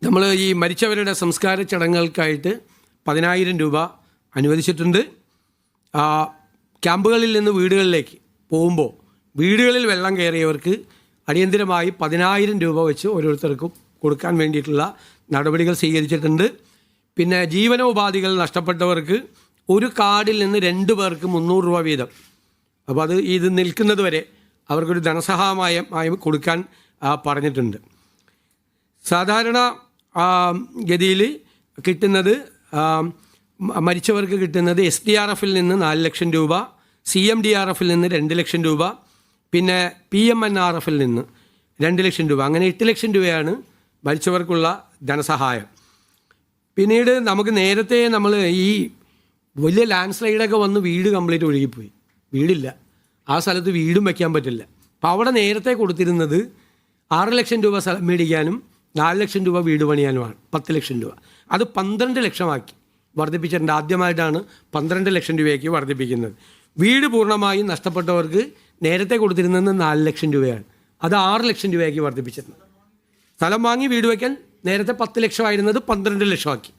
നമ്മൾ ഈ മരിച്ചവരുടെ സംസ്കാര ചടങ്ങുകൾക്കായിട്ട് 10,000 രൂപ അനുവദിച്ചിട്ടുണ്ട്. ക്യാമ്പുകളിൽ നിന്ന് വീടുകളിലേക്ക് പോകുമ്പോൾ വീടുകളിൽ വെള്ളം കയറിയവർക്ക് അടിയന്തിരമായി 10,000 രൂപ വെച്ച് ഓരോരുത്തർക്കും കൊടുക്കാൻ വേണ്ടിയിട്ടുള്ള നടപടികൾ സ്വീകരിച്ചിട്ടുണ്ട്. പിന്നെ ജീവനോപാധികൾ നഷ്ടപ്പെട്ടവർക്ക് ഒരു കാർഡിൽ നിന്ന് 2 പേർക്ക് 300 രൂപ വീതം, അപ്പോൾ അത് ഇത് നിൽക്കുന്നത് വരെ അവർക്കൊരു ധനസഹായമായി കൊടുക്കാൻ പറഞ്ഞിട്ടുണ്ട്. സാധാരണ ഗതിയിൽ കിട്ടുന്നത് മരിച്ചവർക്ക് കിട്ടുന്നത് SDRFൽ നിന്ന് 4 ലക്ഷം രൂപ, CMDRFൽ നിന്ന് 2 ലക്ഷം രൂപ, പിന്നെ PMNRFൽ നിന്ന് 2 ലക്ഷം രൂപ, അങ്ങനെ 8 ലക്ഷം രൂപയാണ് മരിച്ചവർക്കുള്ള ധനസഹായം. പിന്നീട് നമുക്ക് നേരത്തെ നമ്മൾ ഈ വലിയ ലാൻഡ് സ്ലൈഡൊക്കെ വന്ന് വീട് കംപ്ലീറ്റ് ഒഴുകിപ്പോയി, വീടില്ല, ആ സ്ഥലത്ത് വീടും വയ്ക്കാൻ പറ്റില്ല. അപ്പോൾ അവിടെ നേരത്തെ കൊടുത്തിരുന്നത് 6 ലക്ഷം രൂപ സ്ഥലം മേടിക്കാനും 4 ലക്ഷം രൂപ വീട് പണിയാനുമാണ്, 10 ലക്ഷം രൂപ. അത് 12 ലക്ഷമാക്കി വർദ്ധിപ്പിച്ചിട്ടുണ്ട്. ആദ്യമായിട്ടാണ് 12 ലക്ഷം രൂപയ്ക്ക് വർദ്ധിപ്പിക്കുന്നത്. വീട് പൂർണ്ണമായും നഷ്ടപ്പെട്ടവർക്ക് നേരത്തെ കൊടുത്തിരുന്നത് 4 ലക്ഷം രൂപയാണ്, അത് 6 ലക്ഷം രൂപയ്ക്ക് വർദ്ധിപ്പിച്ചിട്ടുണ്ട്. സ്ഥലം വാങ്ങി വീട് വയ്ക്കാൻ നേരത്തെ 10 ലക്ഷമായിരുന്നത് 12 ലക്ഷമാക്കി.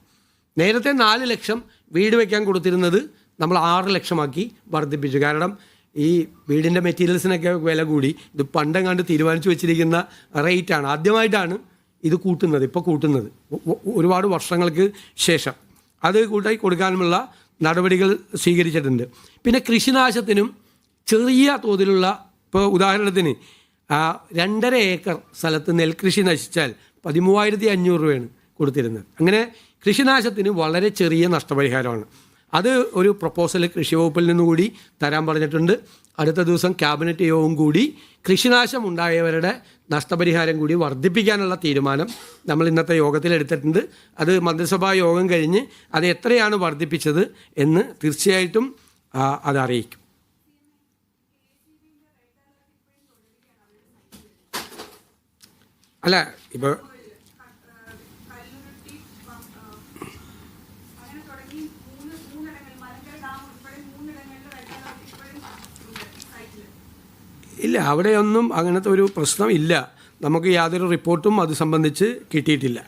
നേരത്തെ 4 ലക്ഷം വീട് വയ്ക്കാൻ കൊടുത്തിരുന്നത് നമ്മൾ 6 ലക്ഷമാക്കി വർദ്ധിപ്പിച്ചു. കാരണം ഈ വീടിൻ്റെ മെറ്റീരിയൽസിനൊക്കെ വില കൂടി. ഇത് പണ്ടെങ്ങാണ്ട് തീരുമാനിച്ചു വെച്ചിരിക്കുന്ന റേറ്റാണ്, ആദ്യമായിട്ടാണ് ഇത് കൂട്ടുന്നത്, ഇപ്പോൾ കൂട്ടുന്നത് ഒരുപാട് വർഷങ്ങൾക്ക് ശേഷം. അത് കൂട്ടായി കൊടുക്കാനുമുള്ള നടപടികൾ സ്വീകരിച്ചിട്ടുണ്ട്. പിന്നെ കൃഷിനാശത്തിനും ചെറിയ തോതിലുള്ള, ഇപ്പോൾ ഉദാഹരണത്തിന് 2.5 ഏക്കർ സ്ഥലത്ത് നെൽകൃഷി നശിച്ചാൽ 13,500 രൂപയാണ് കൊടുത്തിരുന്നത്. അങ്ങനെ കൃഷിനാശത്തിന് വളരെ ചെറിയ നഷ്ടപരിഹാരമാണ്. അത് ഒരു പ്രപ്പോസൽ കൃഷി വകുപ്പിൽ നിന്നുകൂടി തരാൻ പറഞ്ഞിട്ടുണ്ട്. അടുത്ത ദിവസം ക്യാബിനറ്റ് യോഗവും കൂടി കൃഷിനാശം ഉണ്ടായവരുടെ നഷ്ടപരിഹാരം കൂടി വർദ്ധിപ്പിക്കാനുള്ള തീരുമാനം നമ്മൾ ഇന്നത്തെ യോഗത്തിൽ എടുത്തിട്ടുണ്ട്. അത് മന്ത്രിസഭാ യോഗം കഴിഞ്ഞ് അത് എത്രയാണ് വർദ്ധിപ്പിച്ചത് എന്ന് തീർച്ചയായിട്ടും അത് അറിയിക്കും. അല്ല, ഇപ്പോൾ ഇല്ല, അവിടെയൊന്നും അങ്ങനത്തെ ഒരു പ്രശ്നം ഇല്ല. നമുക്ക് യാതൊരു റിപ്പോർട്ടും അത് സംബന്ധിച്ച് കിട്ടിയിട്ടില്ല.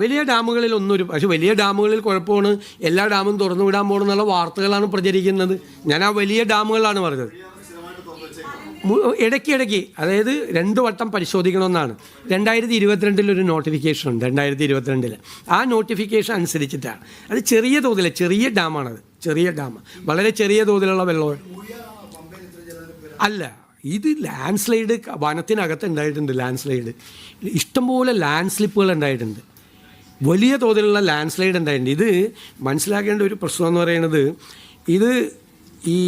വലിയ ഡാമുകളിലൊന്നും പക്ഷേ വലിയ ഡാമുകളിൽ കുഴപ്പമാണ്, എല്ലാ ഡാമും തുറന്നു വിടാൻ പോകണമെന്നുള്ള വാർത്തകളാണ് പ്രചരിക്കുന്നത്. ഞാൻ ആ വലിയ ഡാമുകളിലാണ് പറഞ്ഞത്. ഇടയ്ക്കിടയ്ക്ക്, അതായത് 2 വട്ടം പരിശോധിക്കണമെന്നാണ്. 2022 ഒരു നോട്ടിഫിക്കേഷൻ ഉണ്ട്, 2022 ആ നോട്ടിഫിക്കേഷൻ അനുസരിച്ചിട്ടാണ്. അത് ചെറിയ തോതിൽ, ചെറിയ ഡാമാണത്, ചെറിയ ഡാം, വളരെ ചെറിയ തോതിലുള്ള വെള്ളം അല്ല. ഇത് ലാൻഡ് സ്ലൈഡ് വനത്തിനകത്ത് ഉണ്ടായിട്ടുണ്ട്. ലാൻഡ് സ്ലൈഡ് ഇഷ്ടംപോലെ ലാൻഡ് സ്ലിപ്പുകൾ ഉണ്ടായിട്ടുണ്ട്, വലിയ തോതിലുള്ള ലാൻഡ് സ്ലൈഡ് ഉണ്ടായിട്ടുണ്ട്. ഇത് മനസ്സിലാക്കേണ്ട ഒരു പ്രശ്നം എന്ന് പറയുന്നത്, ഇത് ഈ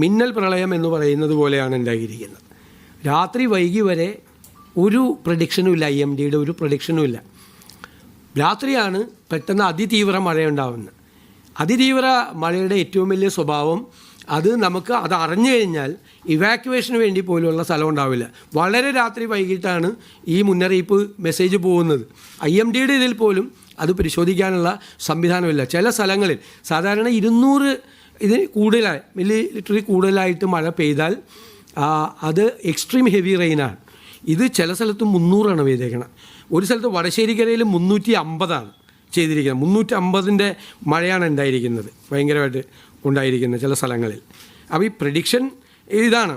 മിന്നൽ പ്രളയം എന്ന് പറയുന്നത് പോലെയാണ് ഉണ്ടായിരിക്കുന്നത്. രാത്രി വൈകി വരെ ഒരു പ്രഡിക്ഷനും ഇല്ല, IMDയുടെ ഒരു പ്രഡിക്ഷനും ഇല്ല. രാത്രിയാണ് പെട്ടെന്ന് അതിതീവ്ര മഴയുണ്ടാവുന്നത്. അതിതീവ്ര മഴയുടെ ഏറ്റവും വലിയ സ്വഭാവം അത് നമുക്ക് അത് അറിഞ്ഞു കഴിഞ്ഞാൽ ഇവാക്യുവേഷന് വേണ്ടി പോലുള്ള സ്ഥലം ഉണ്ടാവില്ല. വളരെ രാത്രി വൈകിട്ടാണ് ഈ മുന്നറിയിപ്പ് മെസ്സേജ് പോകുന്നത്. IMDയുടെ ഇതിൽ പോലും അത് പരിശോധിക്കാനുള്ള സംവിധാനമില്ല. ചില സ്ഥലങ്ങളിൽ സാധാരണ 200 ഇതിന് കൂടുതലായി മില്ലിലിറ്ററി കൂടുതലായിട്ട് മഴ പെയ്താൽ അത് എക്സ്ട്രീം ഹെവി റെയിനാണ്. ഇത് ചില സ്ഥലത്ത് 300 പെയ്തേക്കണം. ഒരു സ്ഥലത്ത് വടശ്ശേരിക്കരയിൽ 350 ചെയ്തിരിക്കുന്നത്. 350 മഴയാണ് ഉണ്ടായിരിക്കുന്നത്, ഭയങ്കരമായിട്ട് ഉണ്ടായിരിക്കുന്നത് ചില സ്ഥലങ്ങളിൽ. അപ്പോൾ ഈ പ്രഡിക്ഷൻ ഇതാണ്.